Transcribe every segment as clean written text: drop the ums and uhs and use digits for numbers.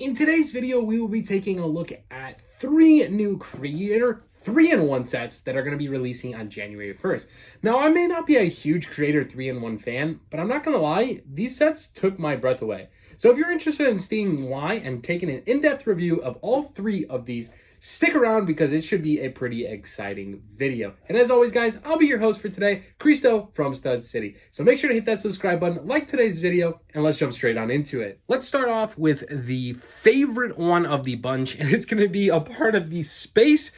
In today's video, we will be taking a look at 3 new Creator 3-in-1 sets that are going to be releasing on January 1st. Now, I may not be a huge Creator 3-in-1 fan, but I'm not going to lie, these sets took my breath away. So if you're interested in seeing why and taking an in-depth review of all 3 of these, stick around because it should be a pretty exciting video. And as always, guys, I'll be your host for today, Cristo from Stud City. So make sure to hit that subscribe button, like today's video, and let's jump straight on into it. Let's start off with the favorite one of the bunch, and it's going to be a part of the Space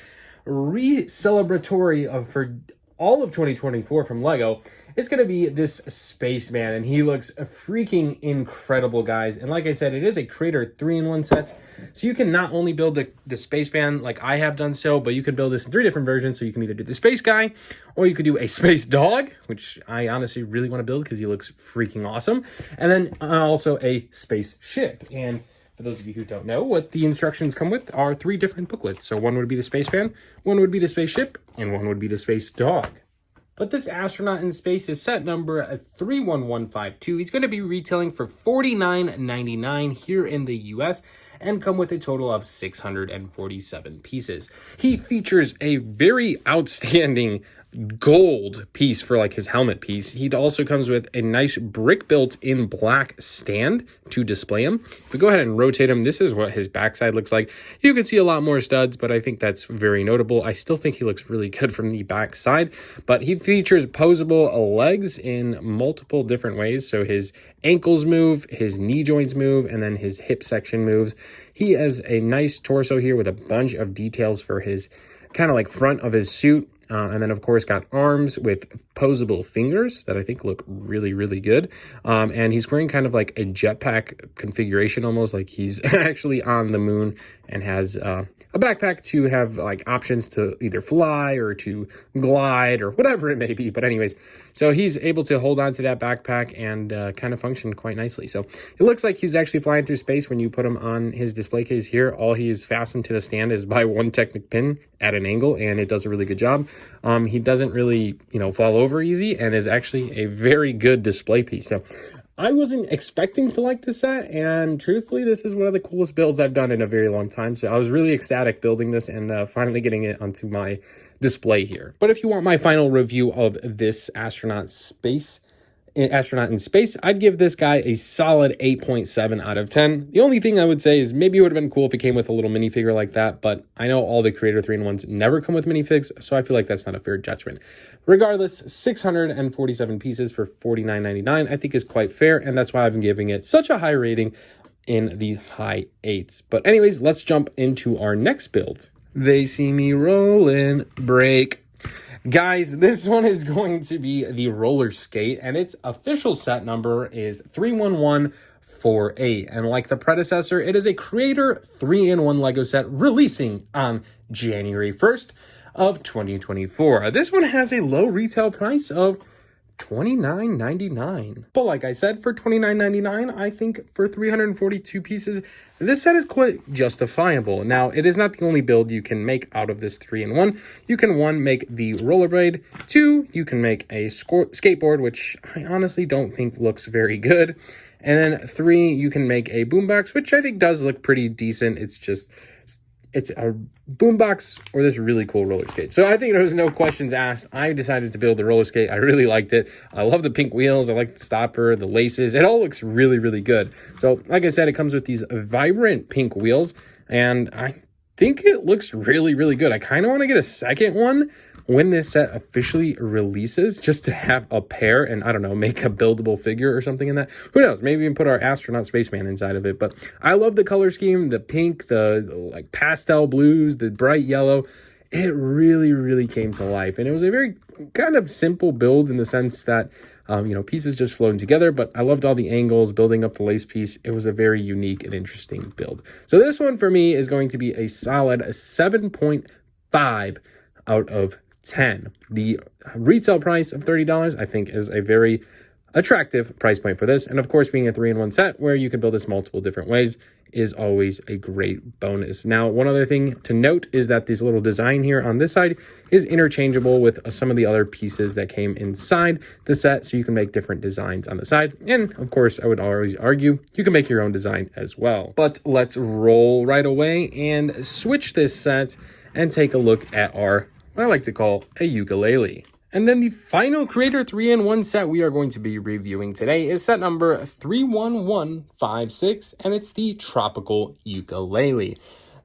Celebratory for all of 2024 from LEGO. It's going to be this spaceman, and he looks freaking incredible, guys. And like I said, it is a Creator 3-in-1 sets, so you can not only build the spaceman like I have done so, but you can build this in 3 different versions. So you can either do the space guy, or you could do a space dog, which I honestly really want to build because he looks freaking awesome. And then also a space ship. And for those of you who don't know, what the instructions come with are 3 different booklets. So one would be the spaceman, one would be the spaceship, and one would be the space dog. But this astronaut in space is set number 31152. He's going to be retailing for $49.99 here in the US and come with a total of 647 pieces. He features a very outstanding gold piece for like his helmet piece. He also comes with a nice brick built in black stand to display him. If we go ahead and rotate him, this is what his backside looks like. You can see a lot more studs, but I think that's very notable. I still think he looks really good from the backside, but he features posable legs in multiple different ways. So his ankles move, his knee joints move, and then his hip section moves. He has a nice torso here with a bunch of details for his kind of like front of his suit. And then, of course, got arms with posable fingers that I think look really, really good. And he's wearing kind of like a jetpack configuration, almost like he's actually on the moon, and has a backpack to have like options to either fly or to glide or whatever it may be. But anyways, so he's able to hold on to that backpack and kind of function quite nicely. So it looks like he's actually flying through space when you put him on his display case here. All he is fastened to the stand is by one Technic pin at an angle, and it does a really good job. He doesn't really, fall over easy, and is actually a very good display piece. So I wasn't expecting to like this set, and truthfully, this is one of the coolest builds I've done in a very long time. So I was really ecstatic building this and finally getting it onto my display here. But if you want my final review of this astronaut in space, I'd give this guy a solid 8.7 out of 10. The only thing I would say is maybe it would have been cool if it came with a little minifigure like that, but I know all the Creator 3-in-1s never come with minifigs, so I feel like that's not a fair judgment. Regardless, 647 pieces for $49.99 I think is quite fair, and that's why I've been giving it such a high rating in the high 8s. But anyways, let's jump into our next build. They see me rolling, break. Guys, this one is going to be the roller skate, and its official set number is 31148. And like the predecessor, it is a Creator 3-in-1 LEGO set releasing on January 1st of 2024. This one has a low retail price of $29.99. But like I said, for $29.99, I think for 342 pieces, this set is quite justifiable. Now, it is not the only build you can make out of this 3-in-1. You can 1, make the rollerblade, 2, you can make a skateboard, which I honestly don't think looks very good. And then 3, you can make a boombox, which I think does look pretty decent. It's a boombox or this really cool roller skate. So I think there was no questions asked. I decided to build the roller skate. I really liked it. I love the pink wheels. I like the stopper, the laces. It all looks really, really good. So like I said, it comes with these vibrant pink wheels, and I think it looks really, really good. I kind of want to get a second one when this set officially releases, just to have a pair and, I don't know, make a buildable figure or something in that. Who knows? Maybe even put our astronaut spaceman inside of it. But I love the color scheme, the pink, the like pastel blues, the bright yellow. It really, really came to life. And it was a very kind of simple build in the sense that, pieces just flowing together. But I loved all the angles, building up the lace piece. It was a very unique and interesting build. So this one for me is going to be a solid 7.5 out of 10. The retail price of $30, I think, is a very attractive price point for this. And of course, being a 3-in-1 set where you can build this multiple different ways is always a great bonus. Now, one other thing to note is that this little design here on this side is interchangeable with some of the other pieces that came inside the set, so you can make different designs on the side. And of course, I would always argue you can make your own design as well. But let's roll right away and switch this set and take a look at our, what I like to call a ukulele. And then the final Creator 3-in-1 set we are going to be reviewing today is set number 31156, and it's the Tropical Ukulele.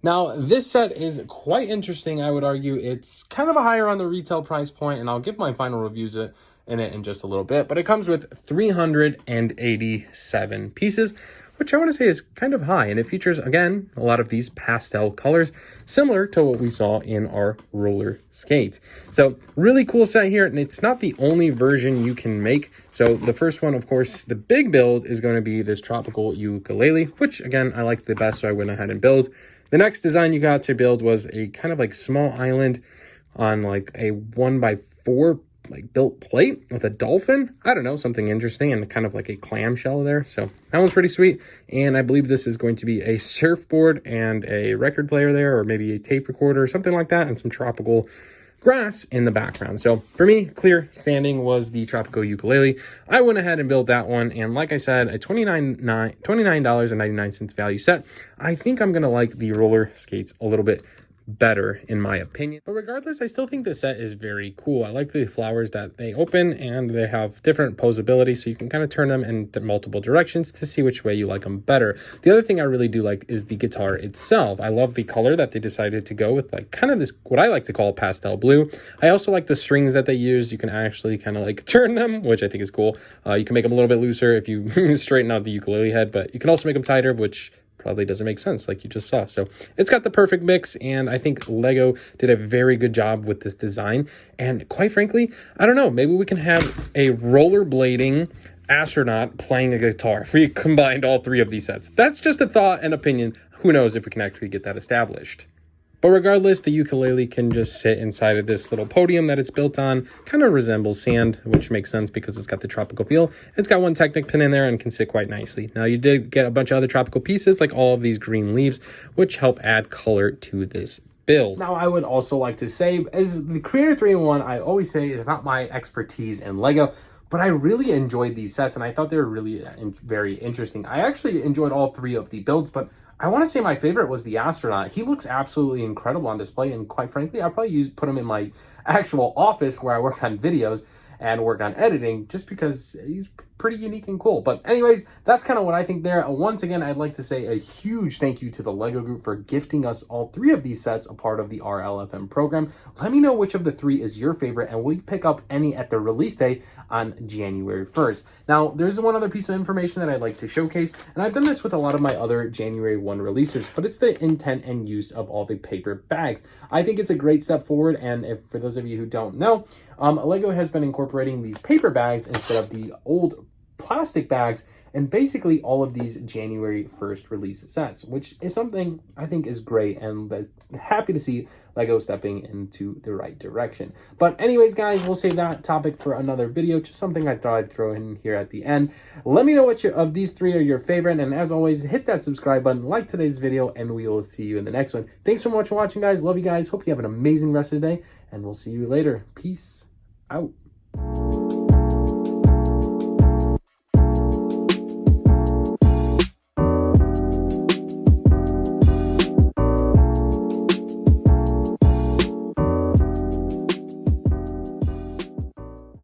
Now, this set is quite interesting, I would argue. It's kind of a higher on the retail price point, and I'll give my final reviews in it in just a little bit, but it comes with 387 pieces, which I want to say is kind of high, and it features, again, a lot of these pastel colors, similar to what we saw in our roller skate. So really cool set here, and it's not the only version you can make. So the first one, of course, the big build is going to be this Tropical Ukulele, which again, I like the best, so I went ahead and build. The next design you got to build was a kind of like small island on like a 1x4 like built plate with a dolphin. I don't know, something interesting, and kind of like a clamshell there. So that one's pretty sweet. And I believe this is going to be a surfboard and a record player there, or maybe a tape recorder or something like that, and some tropical grass in the background. So for me, clear standing was the Tropical Ukulele. I went ahead and built that one, and like I said, a $29.99 value set. I think I'm gonna like the roller skates a little bit better in my opinion, but regardless, I still think the set is very cool. I like the flowers that they open, and they have different posability, so you can kind of turn them in multiple directions to see which way you like them better. The other thing I really do like is the guitar itself. I love the color that they decided to go with, like kind of this, what I like to call pastel blue. I also like the strings that they use. You can actually kind of like turn them, which I think is cool. You can make them a little bit looser if you straighten out the ukulele head, but you can also make them tighter, which probably doesn't make sense like you just saw. So it's got the perfect mix, and I think Lego did a very good job with this design. And quite frankly, I don't know, maybe we can have a rollerblading astronaut playing a guitar if we combined all three of these sets. That's just a thought and opinion. Who knows if we can actually get that established. But regardless, the ukulele can just sit inside of this little podium that it's built on. Kind of resembles sand, which makes sense because it's got the tropical feel. It's got one Technic pin in there and can sit quite nicely. Now, you did get a bunch of other tropical pieces, like all of these green leaves, which help add color to this build. Now, I would also like to say, as the Creator 3-in-1, I always say it's not my expertise in Lego, but I really enjoyed these sets, and I thought they were really very interesting. I actually enjoyed all three of the builds, but I want to say my favorite was the astronaut. He looks absolutely incredible on display, and quite frankly, I'll probably put him in my actual office where I work on videos and work on editing, just because he's pretty unique and cool. But anyways, that's kind of what I think there. Once again, I'd like to say a huge thank you to the Lego Group for gifting us all three of these sets, a part of the RLFM program. Let me know which of the three is your favorite, and will you pick up any at the release day on January 1st. Now, there's one other piece of information that I'd like to showcase, and I've done this with a lot of my other January 1 releases, but it's the intent and use of all the paper bags. I think it's a great step forward, and if for those of you who don't know, Lego has been incorporating these paper bags instead of the old plastic bags and basically all of these January 1st release sets, which is something I think is great, and happy to see Lego stepping into the right direction. But anyways, guys, we'll save that topic for another video, just something I thought I'd throw in here at the end. Let me know which of these three are your favorite, and as always, hit that subscribe button, like today's video, and we will see you in the next one. Thanks so much for watching, guys. Love you guys. Hope you have an amazing rest of the day, and we'll see you later. Peace out.